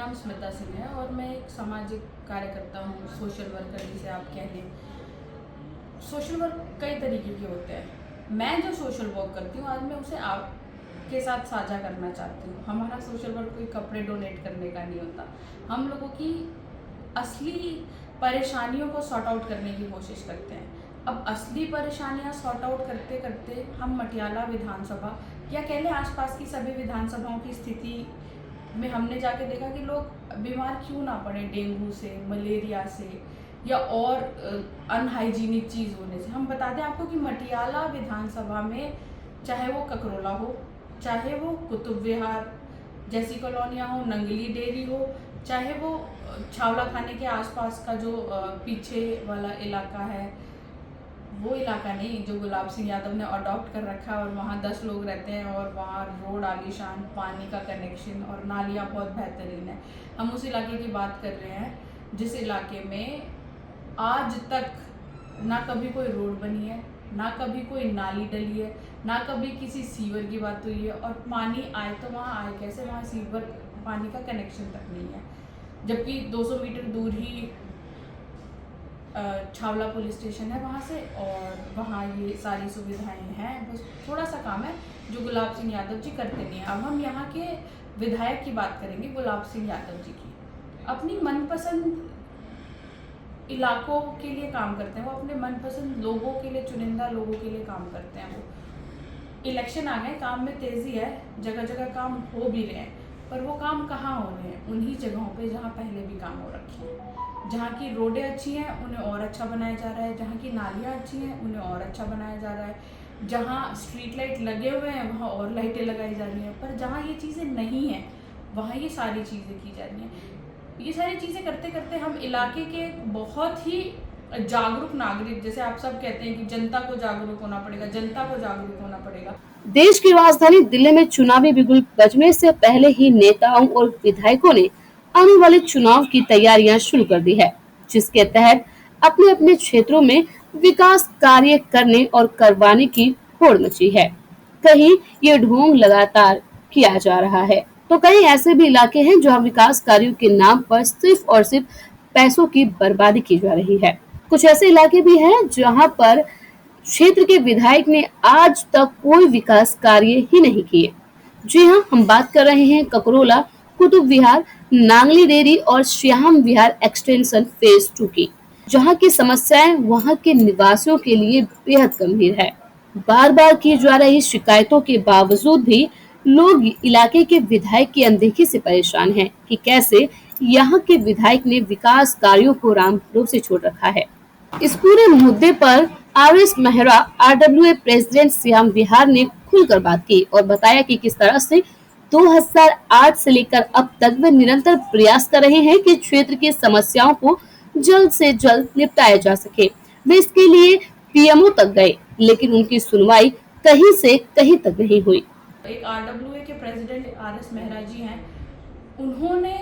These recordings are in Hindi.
नाम स्मिता सिंह है और मैं एक सामाजिक कार्यकर्ता हूँ, सोशल वर्कर जिसे आप कह लें। सोशल वर्क कई तरीके के होते हैं। मैं जो सोशल वर्क करती हूँ आज मैं उसे आपके साथ साझा करना चाहती हूँ। हमारा सोशल वर्क कोई कपड़े डोनेट करने का नहीं होता। हम लोगों की असली परेशानियों को सॉर्ट आउट करने की कोशिश करते हैं। अब असली परेशानियां सॉर्ट आउट करते करते हम मटियाला विधानसभा या कह लें आसपास की सभी विधानसभाओं की स्थिति में हमने जाके देखा कि लोग बीमार क्यों ना पड़े, डेंगू से, मलेरिया से या और अनहाइजीनिक चीज़ होने से। हम बता दें आपको कि मटियाला विधानसभा में चाहे वो ककरोला हो, चाहे वो कुतुब विहार जैसी कॉलोनियाँ हो, नंगली डेयरी हो, चाहे वो छावला थाने के आसपास का जो पीछे वाला इलाका है, वो इलाका नहीं जो गुलाब सिंह यादव ने अडॉप्ट कर रखा है और वहाँ 10 लोग रहते हैं और वहाँ रोड आलीशान, पानी का कनेक्शन और नालियाँ बहुत बेहतरीन है। हम उस इलाके की बात कर रहे हैं जिस इलाके में आज तक ना कभी कोई रोड बनी है, ना कभी कोई नाली डली है, ना कभी किसी सीवर की बात हुई है और पानी आए तो वहाँ आए कैसे, वहाँ सीवर पानी का कनेक्शन तक नहीं है। जबकि 200 मीटर दूर ही छावला पुलिस स्टेशन है वहाँ से और वहाँ ये सारी सुविधाएं हैं। बस थोड़ा सा काम है जो गुलाब सिंह यादव जी करते नहीं हैं। अब हम यहाँ के विधायक की बात करेंगे, गुलाब सिंह यादव जी की। अपनी मनपसंद इलाकों के लिए काम करते हैं, वो अपने मनपसंद लोगों के लिए, चुनिंदा लोगों के लिए काम करते हैं। वो इलेक्शन आ गए, काम में तेज़ी है, जगह जगह काम हो भी रहे हैं, पर वो काम कहाँ हो रहे हैं? उन्हीं जगहों पे जहाँ पहले भी काम हो रखी है। जहाँ की रोडें अच्छी हैं उन्हें और अच्छा बनाया जा रहा है, जहाँ की नालियाँ अच्छी हैं उन्हें और अच्छा बनाया जा रहा है, जहाँ स्ट्रीट लाइट लगे हुए हैं वहाँ और लाइटें लगाई जा रही हैं। पर जहाँ ये चीज़ें नहीं हैं वहाँ ये सारी चीज़ें की जा रही हैं। ये सारी चीज़ें करते करते हम इलाके के बहुत ही जागरूक नागरिक, जैसे आप सब कहते हैं कि जनता को जागरूक होना पड़ेगा, जनता को जागरूक होना पड़ेगा। देश की राजधानी दिल्ली में चुनावी बिगुल बजने से पहले ही नेताओं और विधायकों ने आने वाले चुनाव की तैयारियां शुरू कर दी है, जिसके तहत अपने अपने क्षेत्रों में विकास कार्य करने और करवाने की होड़ मची है। कहीं ये ढोंग लगातार किया जा रहा है तो कहीं ऐसे भी इलाके हैं जहां विकास कार्यों के नाम पर सिर्फ और सिर्फ पैसों की बर्बादी की जा रही है। कुछ ऐसे इलाके भी हैं जहां पर क्षेत्र के विधायक ने आज तक कोई विकास कार्य ही नहीं किए। जी हाँ, हम बात कर रहे हैं ककरोला, कुतुब विहार, नांगली डेयरी और श्याम विहार एक्सटेंशन फेज 2 की, जहाँ की समस्याएं वहाँ के निवासियों के लिए बेहद गंभीर है। बार बार की जा रही शिकायतों के बावजूद भी लोग इलाके के विधायक की अनदेखी से परेशान हैं कि कैसे यहाँ के विधायक ने विकास कार्यों को राम भरोसे से छोड़ रखा है। इस पूरे मुद्दे पर R S. Mehra, RWA president Shyam Vihar ने खुलकर बात की और बताया कि किस तरह से 2008 से लेकर अब तक वे निरंतर प्रयास कर रहे हैं कि क्षेत्र की समस्याओं को जल्द से जल्द निपटाया जा सके। वे इसके लिए पीएमओ तक गए, लेकिन उनकी सुनवाई कहीं से कहीं तक नहीं हुई। एक आरडब्ल्यूए के प्रेसिडेंट आर.एस. मेहरा जी हैं, उन्होंने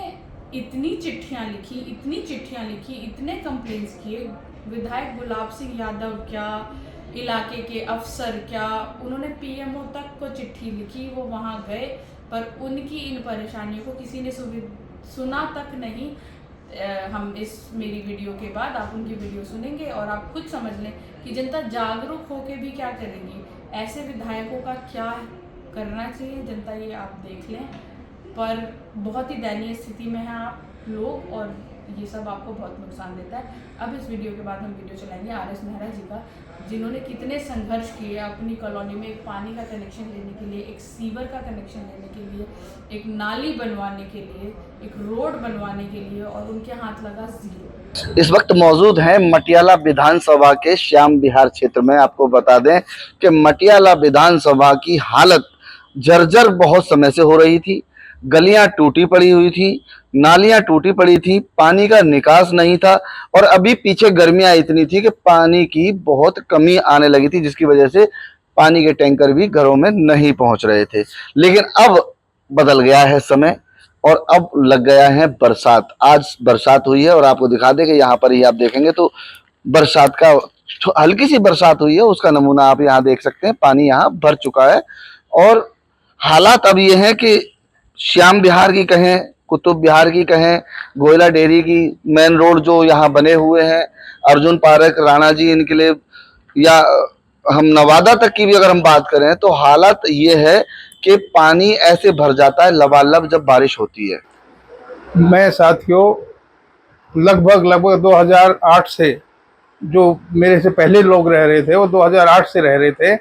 इतनी चिट्ठियां लिखी, इतने कंप्लेंट्स किए। विधायक गुलाब सिंह यादव क्या, इलाके के अफसर क्या, उन्होंने पीएमओ तक को चिट्ठी लिखी, वो वहाँ गए, पर उनकी इन परेशानियों को किसी ने सुना तक नहीं। हम इस मेरी वीडियो के बाद आप उनकी वीडियो सुनेंगे और आप खुद समझ लें कि जनता जागरूक होकर भी क्या करेगी। ऐसे विधायकों का क्या करना चाहिए जनता, ये आप देख लें। पर बहुत ही दयनीय स्थिति में हैं आप लोग और ये सब आपको बहुत नुकसान देता है। अब इस वीडियो के बाद हम वीडियो चलाएंगे आर.एस. मेहरा जी का, जिन्होंने कितने संघर्ष किए अपनी कॉलोनी में एक पानी का कनेक्शन लेने के लिए, एक सीवर का कनेक्शन लेने के लिए, एक नाली बनवाने के लिए, एक रोड बनवाने के लिए, और उनके हाथ लगा जीरो। इस वक्त मौजूद हैं मटियाला विधानसभा के श्याम विहार क्षेत्र में। आपको बता दें कि मटियाला विधानसभा की हालत जर्जर बहुत समय से हो रही थी। गलियां टूटी पड़ी हुई थी, नालियां टूटी पड़ी थी, पानी का निकास नहीं था और अभी पीछे गर्मियां इतनी थी कि पानी की बहुत कमी आने लगी थी, जिसकी वजह से पानी के टैंकर भी घरों में नहीं पहुंच रहे थे। लेकिन अब बदल गया है समय और अब लग गया है बरसात। आज बरसात हुई है और आपको दिखा दें कि यहाँ पर ही आप देखेंगे तो बरसात का हल्की सी बरसात हुई है, उसका नमूना आप यहाँ देख सकते हैं। पानी यहाँ भर चुका है और हालात अब ये है कि श्याम विहार की कहें, कुतुब विहार की कहें, गोयला डेयरी की, मेन रोड जो यहाँ बने हुए हैं, अर्जुन पार्क, राणा जी इनकलेव, या हम नवादा तक की भी अगर हम बात करें तो हालत ये है कि पानी ऐसे भर जाता है लबालब जब बारिश होती है। मैं साथियों लगभग 2008 से, जो मेरे से पहले लोग रह रहे थे वो 2008 से रह रहे थे,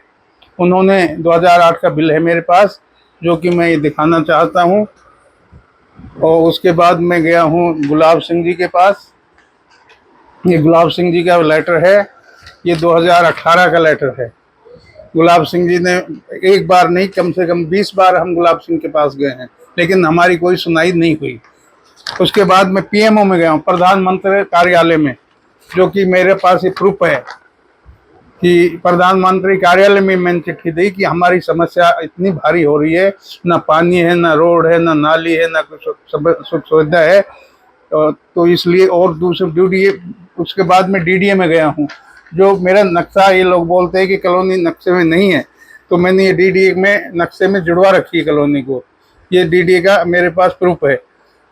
उन्होंने 2008 का बिल है मेरे पास जो कि मैं ये दिखाना चाहता हूँ। और उसके बाद मैं गया हूँ गुलाब सिंह जी के पास। ये गुलाब सिंह जी का लेटर है, ये 2018 का लेटर है। गुलाब सिंह जी ने एक बार नहीं, कम से कम 20 बार हम गुलाब सिंह के पास गए हैं, लेकिन हमारी कोई सुनाई नहीं हुई। उसके बाद मैं पीएमओ में गया हूँ, प्रधानमंत्री कार्यालय में, जो कि मेरे पास ये प्रूफ है कि प्रधानमंत्री कार्यालय में मैंने चिट्ठी दी कि हमारी समस्या इतनी भारी हो रही है, ना पानी है, ना रोड है, ना नाली है, ना कुछ सुख सुविधा है। तो इसलिए, और दूसरे डीडीए, उसके बाद मैं डीडीए में गया हूँ। जो मेरा नक्शा, ये लोग बोलते हैं कि कॉलोनी नक्शे में नहीं है, तो मैंने ये डीडीए में नक्शे में जुड़वा रखी है कॉलोनी को। ये डीडीए का मेरे पास प्रूफ है।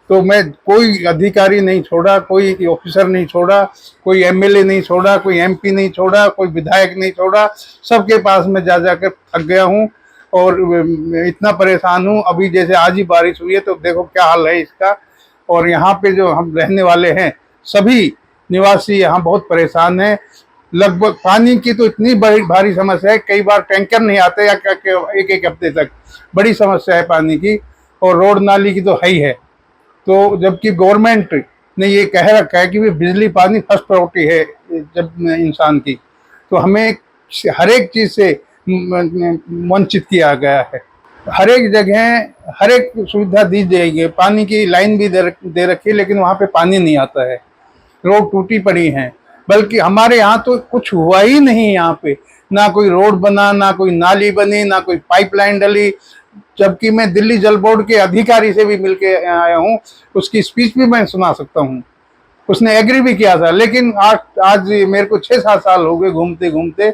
तो मैं कोई अधिकारी नहीं छोड़ा, कोई ऑफिसर नहीं छोड़ा, कोई एमएलए नहीं छोड़ा, कोई एमपी नहीं छोड़ा, कोई विधायक नहीं छोड़ा, सबके पास में जा जाकर थक गया हूँ और इतना परेशान हूँ। अभी जैसे आज ही बारिश हुई है तो देखो क्या हाल है इसका। और यहाँ पे जो हम रहने वाले हैं सभी निवासी यहाँ बहुत परेशान हैं। लगभग पानी की तो इतनी बड़ी भारी समस्या है, कई बार टैंकर नहीं आते या एक एक हफ्ते तक, बड़ी समस्या है पानी की। और रोड नाली की तो है ही है। तो जबकि गवर्नमेंट ने ये कह रखा है कि बिजली पानी फर्स्ट प्रायोरिटी है जब इंसान की, तो हमें हर एक चीज़ से वंचित किया गया है। हर एक जगह हर एक सुविधा दी जाएगी, पानी की लाइन भी दे रखी है, लेकिन वहाँ पे पानी नहीं आता है, रोड टूटी पड़ी हैं। बल्कि हमारे यहाँ तो कुछ हुआ ही नहीं, यहाँ पे ना कोई रोड बना, ना कोई नाली बनी, ना कोई पाइपलाइन डली। जबकि मैं दिल्ली जल बोर्ड के अधिकारी से भी मिलके आया हूँ, उसकी स्पीच भी मैं सुना सकता हूँ, उसने एग्री भी किया था। लेकिन आज मेरे को 6-7 साल हो गए घूमते घूमते,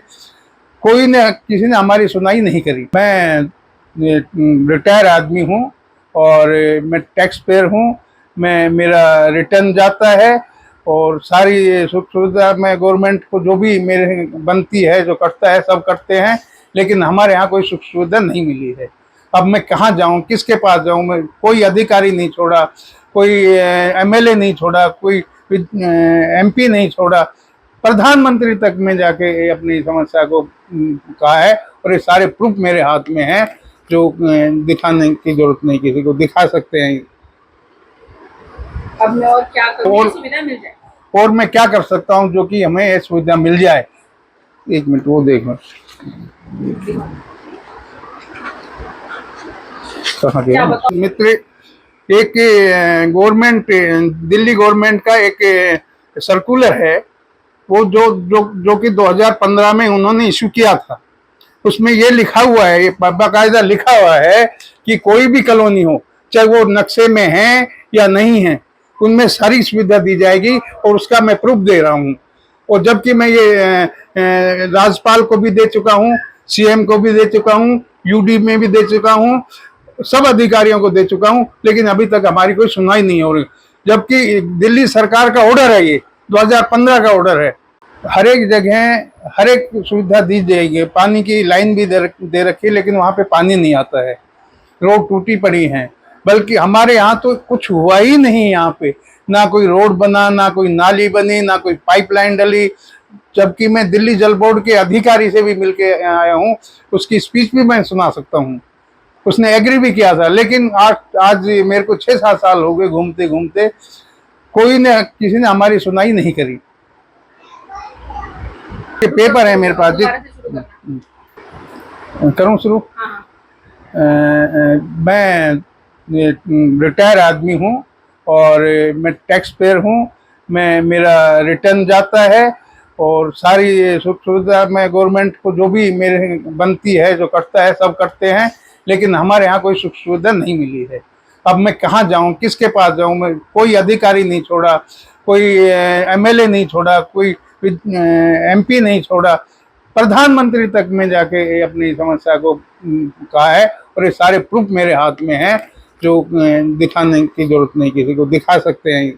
कोई ने, किसी ने हमारी सुनाई नहीं करी। मैं रिटायर आदमी हूँ और मैं टैक्स पेयर हूँ, मेरा रिटर्न जाता है और सारी सुख सुविधा मैं गवर्नमेंट को जो भी मेरे बनती है, जो करता है, सब करते हैं, लेकिन हमारे यहाँ कोई सुख सुविधा नहीं मिली है। अब मैं कहाँ जाऊँ, किसके पास जाऊँ? मैं कोई अधिकारी नहीं छोड़ा, कोई एमएलए नहीं छोड़ा, कोई एमपी नहीं छोड़ा, प्रधानमंत्री तक में जाके अपनी समस्या को कहा है। और ये सारे प्रूफ मेरे हाथ में हैं, जो दिखाने की जरूरत नहीं, किसी को दिखा सकते हैं। अब मैं और क्या करूँ, ये सुविधा मिल जाए? और मैं क्या कर सकता हूँ जो कि हमें ये सुविधा मिल जाए? एक मिनट, वो देख लो मित्र। एक गवर्नमेंट, दिल्ली गवर्नमेंट का एक सर्कुलर है, वो जो कि 2015 में उन्होंने इशू किया था। उसमें ये लिखा हुआ है, ये बाकायदा लिखा हुआ है कि कोई भी कॉलोनी हो, चाहे वो नक्शे में है या नहीं है, उनमें सारी सुविधा दी जाएगी। और उसका मैं प्रूफ दे रहा हूँ। और जबकि मैं ये राज्यपाल को भी दे चुका हूँ, सीएम को भी दे चुका हूँ, यूडी में भी दे चुका हूँ, सब अधिकारियों को दे चुका हूँ, लेकिन अभी तक हमारी कोई सुनवाई नहीं हो रही। जबकि दिल्ली सरकार का ऑर्डर है, ये 2015 का ऑर्डर है। हर एक जगह हर एक सुविधा दी जाएगी, पानी की लाइन भी दे रखी है, लेकिन वहाँ पे पानी नहीं आता है, रोड टूटी पड़ी हैं। बल्कि हमारे यहाँ तो कुछ हुआ ही नहीं, यहाँ पे ना कोई रोड बना, ना कोई नाली बनी, ना कोई पाइपलाइन डली। जबकि मैं दिल्ली जल बोर्ड के अधिकारी से भी मिलके आया हूँ, उसकी स्पीच भी मैं सुना सकता हूँ, उसने एग्री भी किया था। लेकिन आज मेरे को 6-7 साल हो गए घूमते घूमते, कोई ने, किसी ने हमारी सुनाई नहीं करी। ये पेपर है मेरे पास, करूँ शुरू? मैं रिटायर आदमी हूँ और मैं टैक्स पेयर हूँ, मेरा रिटर्न जाता है और सारी सुख सुविधा मैं गवर्नमेंट को जो भी मेरे बनती है, जो करता है, सब करते हैं, लेकिन हमारे यहाँ कोई सुख सुविधा नहीं मिली है। अब मैं कहाँ जाऊँ, किसके पास जाऊँ? मैं कोई अधिकारी नहीं छोड़ा, कोई एमएलए नहीं छोड़ा, कोई एमपी नहीं छोड़ा, प्रधानमंत्री तक में जाके अपनी समस्या को कहा है। और ये सारे प्रूफ मेरे हाथ में हैं, जो दिखाने की जरूरत नहीं, किसी को दिखा सकते हैं।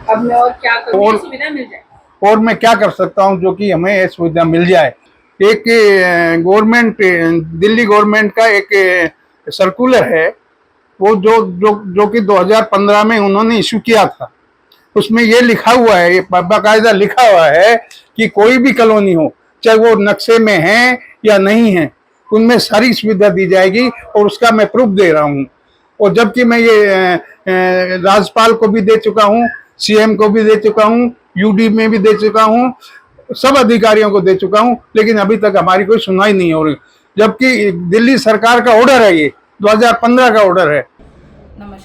अब मैं और क्या करूँ, और- ये सुविधा मिल जाए। और मैं क्या कर सकता हूँ जो कि हमें ये सुविधा मिल जाए। एक गवर्नमेंट, दिल्ली गवर्नमेंट का एक सर्कुलर है, वो जो कि 2015 में उन्होंने इशू किया था। उसमें ये लिखा हुआ है, ये बाकायदा लिखा हुआ है कि कोई भी कॉलोनी हो, चाहे वो नक्शे में है या नहीं है, उनमें सारी सुविधा दी जाएगी, और उसका मैं प्रूफ दे रहा हूँ। और जबकि मैं ये राज्यपाल को भी दे चुका हूँ, सीएम को भी दे चुका हूँ, यूडी में भी दे चुका हूँ, सब अधिकारियों को दे चुका हूँ, लेकिन अभी तक हमारी कोई सुनवाई नहीं हो रही, जबकि दिल्ली सरकार का ऑर्डर है, ये 2015 का ऑर्डर है। नमस्कार।